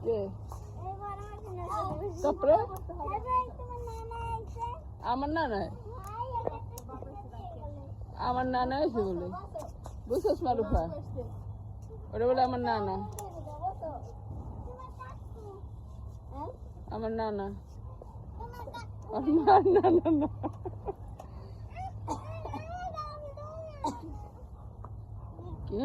কে তারপরে আমার নানা এসে বলে বুঝছিস মারুফা ওটা বলে আমার নানা আমার নানা আমার নানা না কি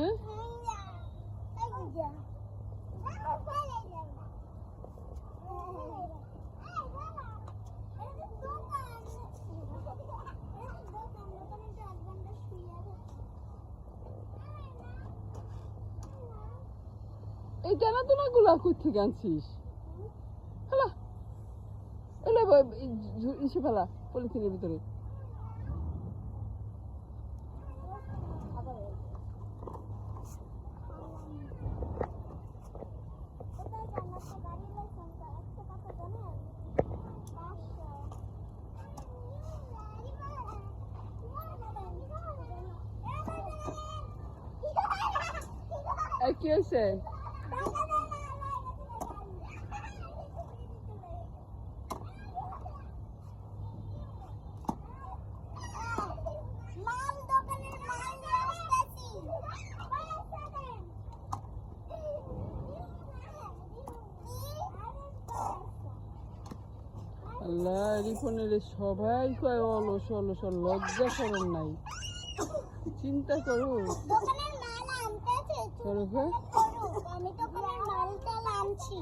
এই জানাতনা গুলা কোথা থেকে আনছিস ফেলা এলে ইসে ফেলা পলিথিনের ভিতরে কি হয়েছে আল্লাহ রিপনের সবাই কয় অলস অলস লজ্জা করেন নাই চিন্তা করো আমি তো মালটা আনছি।